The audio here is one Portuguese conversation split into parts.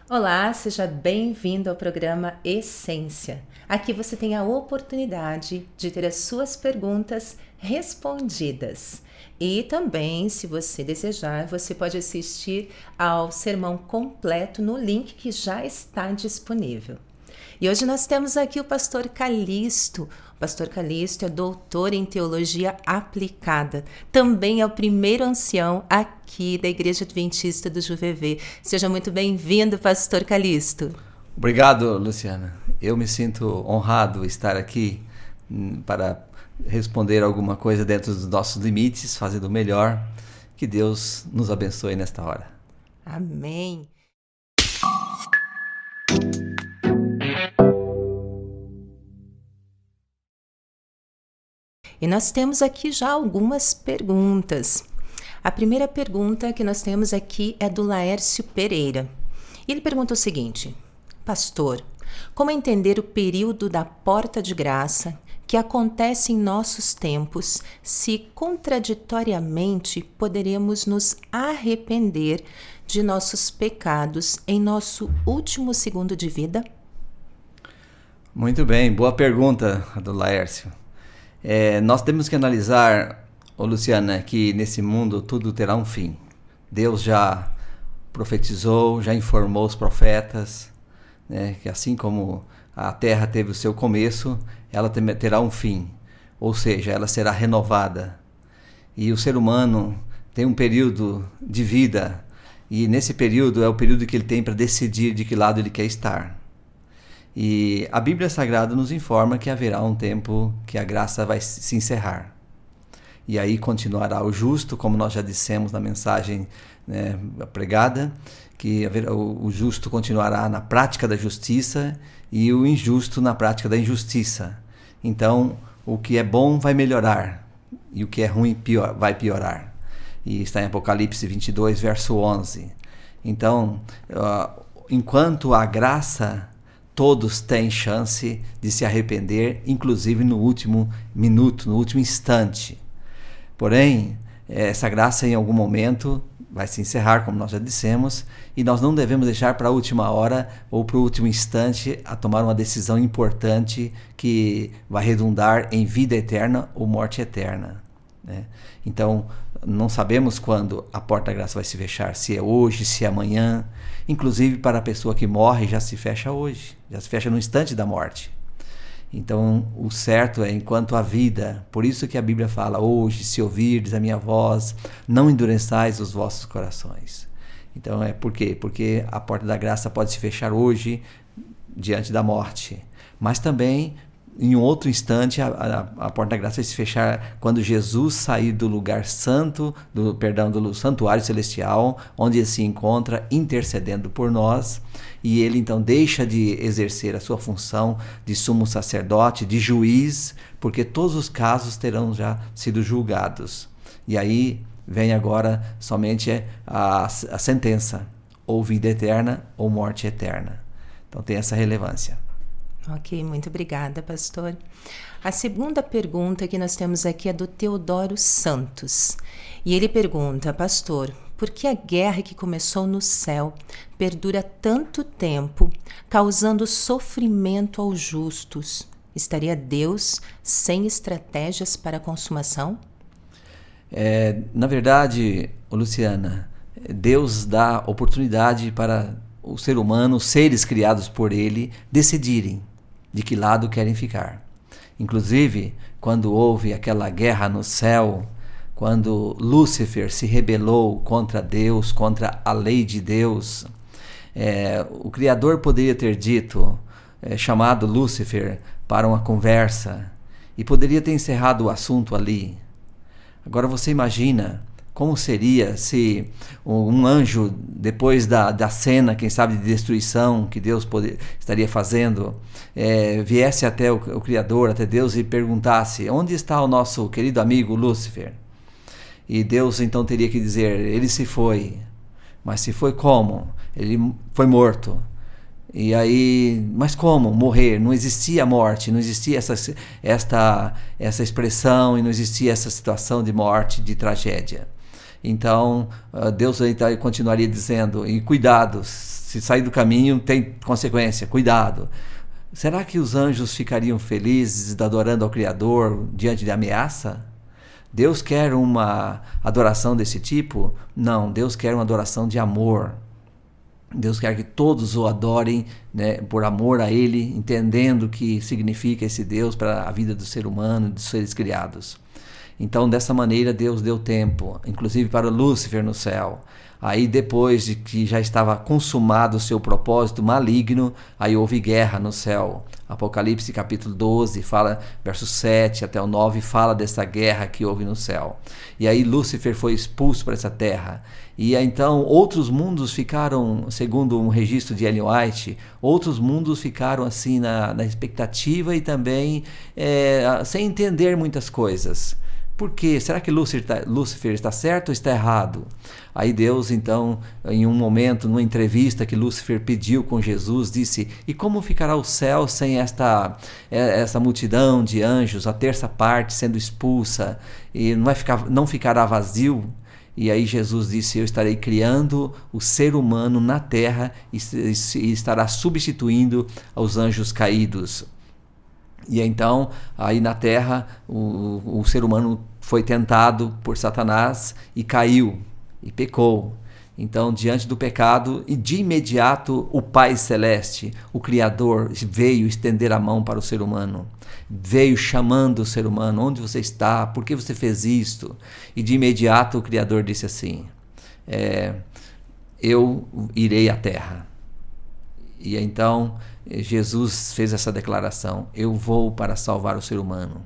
Olá, seja bem-vindo ao programa Essência. Aqui você tem a oportunidade de ter as suas perguntas respondidas. E também, se você desejar, você pode assistir ao sermão completo no link que já está disponível. E hoje nós temos aqui o pastor Calixto. O pastor Calixto é doutor em teologia aplicada. Também é o primeiro ancião aqui da Igreja Adventista do Juvevê. Seja muito bem-vindo, pastor Calixto. Obrigado, Luciana. Eu me sinto honrado estar aqui para responder alguma coisa dentro dos nossos limites, fazendo o melhor. Que Deus nos abençoe nesta hora. Amém. E nós temos aqui já algumas perguntas. A primeira pergunta que nós temos aqui é do Laércio Pereira. Ele pergunta o seguinte: Pastor, como entender o período da porta de graça que acontece em nossos tempos, se contraditoriamente poderemos nos arrepender de nossos pecados em nosso último segundo de vida? Muito bem, boa pergunta, do Laércio. Nós temos que analisar, Luciana, que nesse mundo tudo terá um fim. Deus já profetizou, já informou os profetas, né, que assim como a terra teve o seu começo, ela terá um fim, ou seja, ela será renovada. E o ser humano tem um período de vida, e nesse período é o período que ele tem para decidir de que lado ele quer estar. E a Bíblia Sagrada nos informa que haverá um tempo que a graça vai se encerrar. E aí continuará o justo, como nós já dissemos na mensagem, né, pregada, que o justo continuará na prática da justiça e o injusto na prática da injustiça. Então, o que é bom vai melhorar e o que é ruim vai piorar. E está em Apocalipse 22, verso 11. Então, enquanto a graça, todos têm chance de se arrepender, inclusive no último minuto, no último instante. Porém, essa graça em algum momento vai se encerrar, como nós já dissemos, e nós não devemos deixar para a última hora ou para o último instante a tomar uma decisão importante que vai redundar em vida eterna ou morte eterna, né? Então, não sabemos quando a porta da graça vai se fechar, se é hoje, se é amanhã. Inclusive, para a pessoa que morre, já se fecha hoje, já se fecha no instante da morte. Então, o certo é enquanto há vida. Por isso que a Bíblia fala: hoje, se ouvirdes a minha voz, não endureçais os vossos corações. Então, por quê? Porque a porta da graça pode se fechar hoje, diante da morte. Mas também, em um outro instante, a porta da graça vai se fechar quando Jesus sair do lugar santo, do santuário celestial, onde ele se encontra intercedendo por nós, e ele então deixa de exercer a sua função de sumo sacerdote, de juiz, porque todos os casos terão já sido julgados. E aí vem agora somente a sentença, ou vida eterna ou morte eterna. Então tem essa relevância. Ok, muito obrigada, pastor. A segunda pergunta que nós temos aqui é do Teodoro Santos. E ele pergunta: Pastor, por que a guerra que começou no céu perdura tanto tempo, causando sofrimento aos justos? Estaria Deus sem estratégias para a consumação? Na verdade, Luciana, Deus dá oportunidade para o ser humano, os seres criados por ele, decidirem de que lado querem ficar. Inclusive, quando houve aquela guerra no céu, quando Lúcifer se rebelou contra Deus, contra a lei de Deus, o Criador poderia ter dito, chamado Lúcifer para uma conversa, e poderia ter encerrado o assunto ali. Agora você imagina como seria se um anjo, depois da cena, quem sabe, de destruição que Deus estaria fazendo, viesse até o Criador, até Deus, e perguntasse: onde está o nosso querido amigo Lúcifer? E Deus então teria que dizer: ele se foi. Mas se foi como? Ele foi morto. E mas como morrer? Não existia morte, não existia essa expressão, e não existia essa situação de morte, de tragédia. Então, Deus continuaria dizendo, e cuidado, se sair do caminho tem consequência, cuidado. Será que os anjos ficariam felizes adorando ao Criador diante de ameaça? Deus quer uma adoração desse tipo? Não, Deus quer uma adoração de amor. Deus quer que todos o adorem, né, por amor a Ele, entendendo o que significa esse Deus para a vida do ser humano, dos seres criados. Então, dessa maneira, Deus deu tempo, inclusive para Lúcifer no céu. Aí, depois de que já estava consumado o seu propósito maligno, aí houve guerra no céu. Apocalipse capítulo 12, fala, versos 7 até o 9, fala dessa guerra que houve no céu. E aí Lúcifer foi expulso para essa terra. E aí, então, outros mundos ficaram, segundo um registro de Ellen White, outros mundos ficaram assim na expectativa e também sem entender muitas coisas. Por quê? Será que Lúcifer está certo ou está errado? Aí Deus, então, em um momento, numa entrevista que Lúcifer pediu com Jesus, disse, e como ficará o céu sem essa multidão de anjos, a terça parte sendo expulsa, e não ficará vazio? E aí Jesus disse, eu estarei criando o ser humano na terra e estará substituindo os anjos caídos. E então, aí na terra, o ser humano foi tentado por Satanás e caiu, e pecou. Então, diante do pecado, e de imediato, o Pai Celeste, o Criador, veio estender a mão para o ser humano. Veio chamando o ser humano, onde você está? Por que você fez isto? E de imediato o Criador disse assim, eu irei à terra. E então Jesus fez essa declaração, eu vou para salvar o ser humano.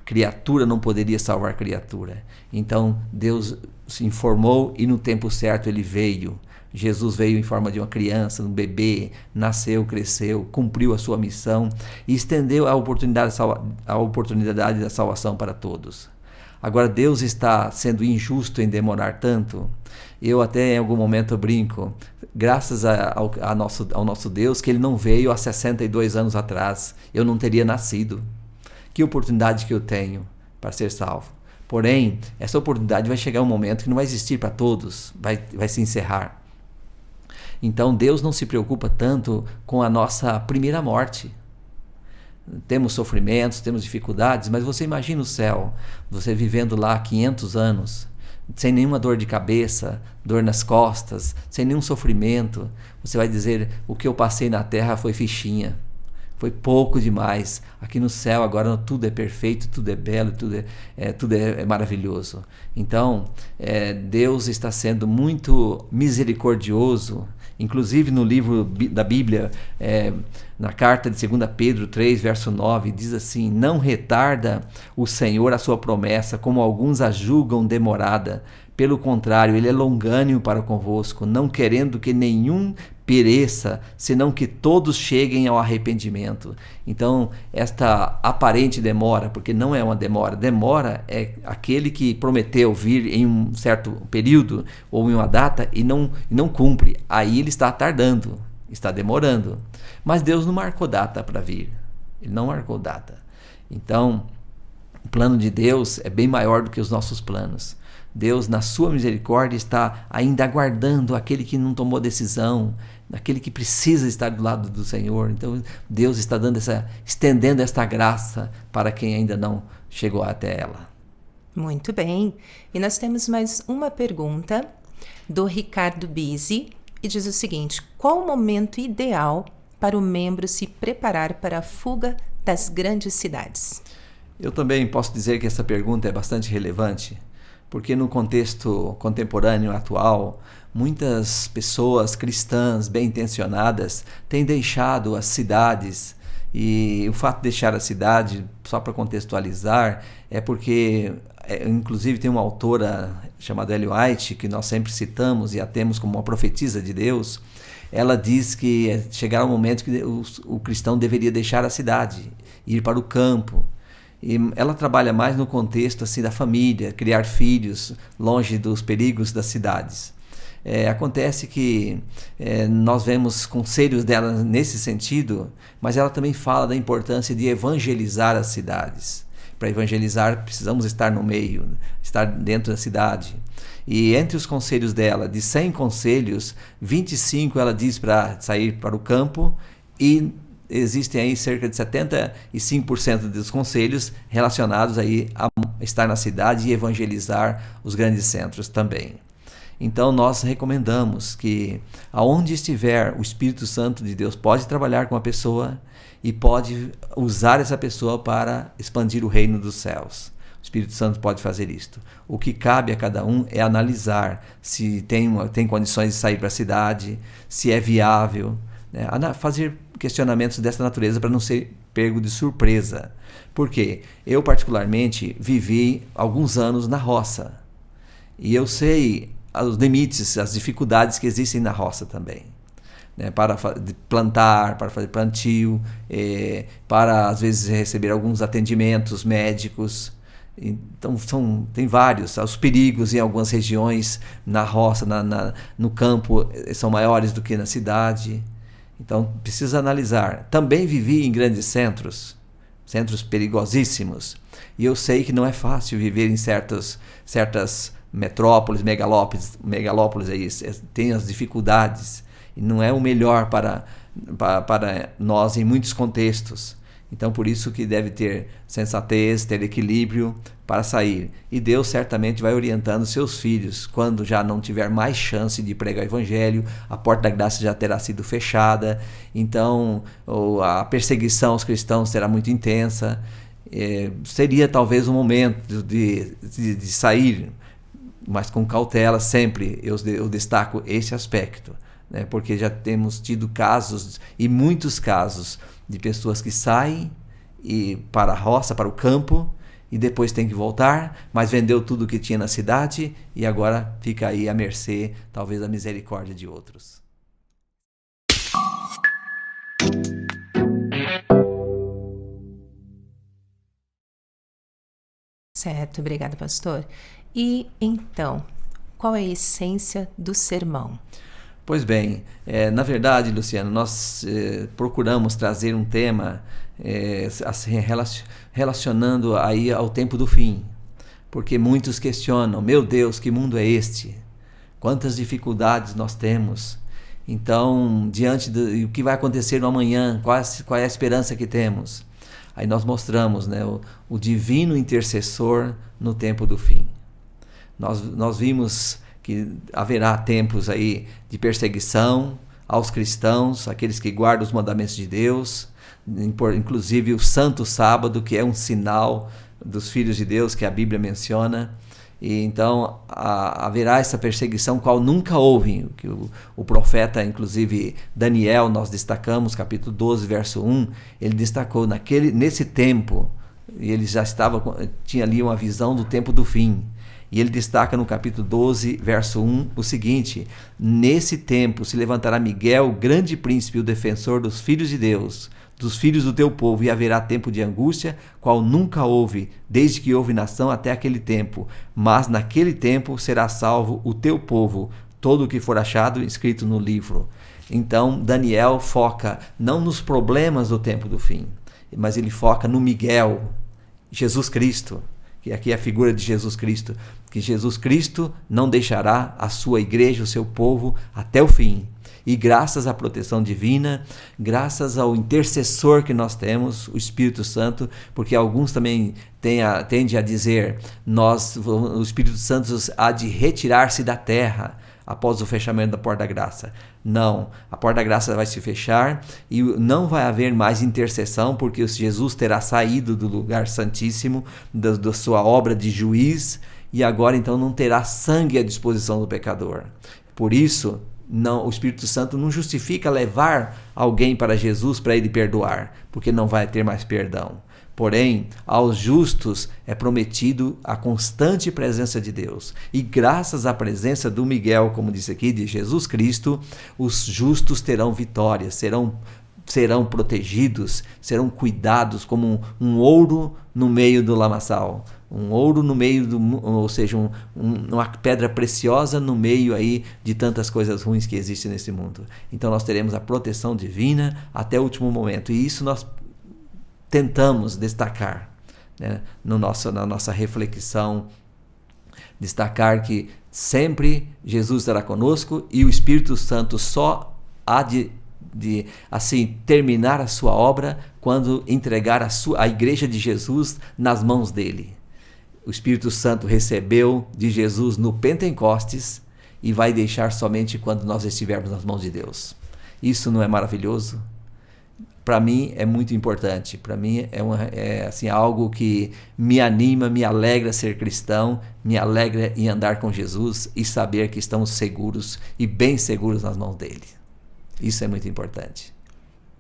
Criatura não poderia salvar criatura. Então Deus se informou e no tempo certo ele veio. Jesus veio em forma de uma criança, um bebê, nasceu, cresceu, cumpriu a sua missão e estendeu a oportunidade da salvação para todos. Agora Deus está sendo injusto em demorar tanto. Eu até em algum momento brinco, graças ao nosso Deus, que Ele não veio há 62 anos atrás. Eu não teria nascido. Que oportunidade que eu tenho para ser salvo. Porém, essa oportunidade vai chegar um momento que não vai existir para todos, vai se encerrar. Então Deus não se preocupa tanto com a nossa primeira morte. Temos sofrimentos, temos dificuldades, mas você imagina o céu, você vivendo lá 500 anos, sem nenhuma dor de cabeça, dor nas costas, sem nenhum sofrimento. Você vai dizer, o que eu passei na terra foi fichinha, foi pouco demais. Aqui no céu agora tudo é perfeito, tudo é belo, tudo é maravilhoso. Então, Deus está sendo muito misericordioso. Inclusive no livro da Bíblia, na carta de 2 Pedro 3, verso 9, diz assim, não retarda o Senhor a sua promessa, como alguns a julgam demorada. Pelo contrário, Ele é longânimo para convosco, não querendo que nenhum pereça, senão que todos cheguem ao arrependimento. Então, esta aparente demora, porque não é uma demora é aquele que prometeu vir em um certo período ou em uma data e não cumpre. Aí ele está tardando, está demorando. Mas Deus não marcou data para vir. Ele não marcou data. Então, o plano de Deus é bem maior do que os nossos planos. Deus, na sua misericórdia, está ainda aguardando aquele que não tomou decisão, aquele que precisa estar do lado do Senhor. Então, Deus está estendendo esta graça para quem ainda não chegou até ela. Muito bem. E nós temos mais uma pergunta do Ricardo Bisi, e diz o seguinte, qual o momento ideal para o membro se preparar para a fuga das grandes cidades? Eu também posso dizer que essa pergunta é bastante relevante, porque no contexto contemporâneo atual, muitas pessoas cristãs bem intencionadas têm deixado as cidades, e o fato de deixar a cidade, só para contextualizar, é porque, inclusive tem uma autora chamada Ellen White, que nós sempre citamos e a temos como uma profetisa de Deus, ela diz que chegará um momento que o cristão deveria deixar a cidade, ir para o campo. E ela trabalha mais no contexto assim, da família, criar filhos longe dos perigos das cidades. Acontece que nós vemos conselhos dela nesse sentido, mas ela também fala da importância de evangelizar as cidades. para evangelizar, precisamos estar no meio, estar dentro da cidade. E entre os conselhos dela, de 100 conselhos, 25 ela diz para sair para o campo, e existem aí cerca de 75% dos conselhos relacionados aí a estar na cidade e evangelizar os grandes centros também. Então nós recomendamos que aonde estiver, o Espírito Santo de Deus pode trabalhar com a pessoa e pode usar essa pessoa para expandir o reino dos céus. O Espírito Santo pode fazer isto. O que cabe a cada um é analisar se tem condições de sair para a cidade, se é viável, né? Fazer questionamentos dessa natureza para não ser pego de surpresa. Por quê? Eu particularmente vivi alguns anos na roça e eu sei os limites, as dificuldades que existem na roça também, né? Para plantar, para fazer plantio, para às vezes receber alguns atendimentos médicos. Então tem vários, os perigos em algumas regiões na roça, no campo, são maiores do que na cidade. Então precisa analisar. Também vivi em grandes centros perigosíssimos, e eu sei que não é fácil viver em certas metrópoles, megalópolis aí, tem as dificuldades, e não é o melhor para nós em muitos contextos. Então por isso que deve ter sensatez, ter equilíbrio para sair. E Deus certamente vai orientando seus filhos. Quando já não tiver mais chance de pregar o evangelho, a porta da graça já terá sido fechada, então a perseguição aos cristãos será muito intensa. Seria talvez um momento de sair, mas com cautela sempre. Eu destaco esse aspecto, né? Porque já temos tido casos, e muitos casos, de pessoas que saem para a roça, para o campo, e depois tem que voltar, mas vendeu tudo que tinha na cidade e agora fica aí à mercê, talvez, da misericórdia de outros. Certo, obrigada, pastor. E então, qual é a essência do sermão? Pois bem, na verdade, Luciano, nós procuramos trazer um tema assim, relacionando aí ao tempo do fim, porque muitos questionam: meu Deus, que mundo é este? Quantas dificuldades nós temos? Então, diante do que vai acontecer no amanhã, qual é a esperança que temos? Aí nós mostramos, né, o divino intercessor no tempo do fim. Nós vimos que haverá tempos aí de perseguição aos cristãos, aqueles que guardam os mandamentos de Deus, inclusive o Santo Sábado, que é um sinal dos filhos de Deus, que a Bíblia menciona. E então haverá essa perseguição qual nunca houve, que o profeta, inclusive Daniel, nós destacamos, capítulo 12, verso 1, ele destacou nesse tempo, e ele já tinha ali uma visão do tempo do fim. E ele destaca no capítulo 12, verso 1, o seguinte: nesse tempo se levantará Miguel, grande príncipe, o defensor dos filhos de Deus, dos filhos do teu povo, e haverá tempo de angústia, qual nunca houve, desde que houve nação até aquele tempo. Mas naquele tempo será salvo o teu povo, todo o que for achado escrito no livro. Então Daniel foca não nos problemas do tempo do fim, mas ele foca no Miguel, Jesus Cristo, que aqui é a figura de Jesus Cristo, que Jesus Cristo não deixará a sua igreja, o seu povo, até o fim. E graças à proteção divina, graças ao intercessor que nós temos, o Espírito Santo, porque alguns também tendem a dizer, o Espírito Santo há de retirar-se da terra após o fechamento da porta da graça. Não, a porta da graça vai se fechar e não vai haver mais intercessão, porque Jesus terá saído do lugar santíssimo, da sua obra de juiz, e agora então não terá sangue à disposição do pecador. Por isso, o Espírito Santo não justifica levar alguém para Jesus para ele perdoar, porque não vai ter mais perdão. Porém, aos justos é prometido a constante presença de Deus. E graças à presença do Miguel, como disse aqui, de Jesus Cristo, os justos terão vitória, serão protegidos, serão cuidados como um ouro no meio do lamaçal. Um ouro no meio ou seja, uma pedra preciosa no meio aí de tantas coisas ruins que existem nesse mundo. Então nós teremos a proteção divina até o último momento. E isso nós tentamos destacar né, na nossa reflexão, destacar que sempre Jesus estará conosco e o Espírito Santo só há de assim terminar a sua obra quando entregar a igreja de Jesus nas mãos dele. O Espírito Santo recebeu de Jesus no Pentecostes e vai deixar somente quando nós estivermos nas mãos de Deus. Isso não é maravilhoso? Para mim é muito importante. Para mim é assim, algo que me anima, me alegra ser cristão, me alegra em andar com Jesus e saber que estamos seguros e bem seguros nas mãos dele. Isso é muito importante.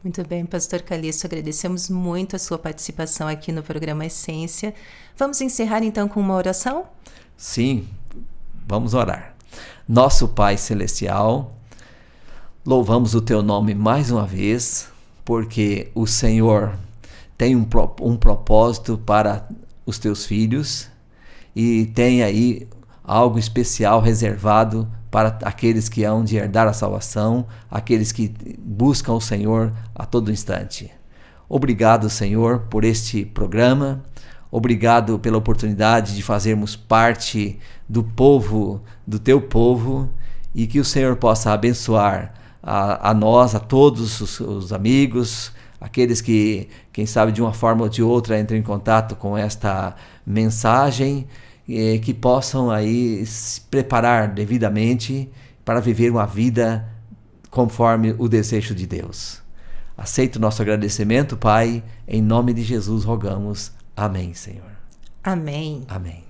Muito bem, Pastor Calixto, agradecemos muito a sua participação aqui no programa Essência. Vamos encerrar então com uma oração? Sim, vamos orar. Nosso Pai Celestial, louvamos o Teu nome mais uma vez, porque o Senhor tem um propósito para os Teus filhos e tem aí algo especial reservado para aqueles que hão de herdar a salvação, aqueles que buscam o Senhor a todo instante. Obrigado, Senhor, por este programa. Obrigado pela oportunidade de fazermos parte do povo, do Teu povo, e que o Senhor possa abençoar a nós, a todos os amigos, aqueles que, quem sabe, de uma forma ou de outra entram em contato com esta mensagem, que possam aí se preparar devidamente para viver uma vida conforme o desejo de Deus. Aceito o nosso agradecimento, Pai, em nome de Jesus rogamos. Amém, Senhor. Amém. Amém.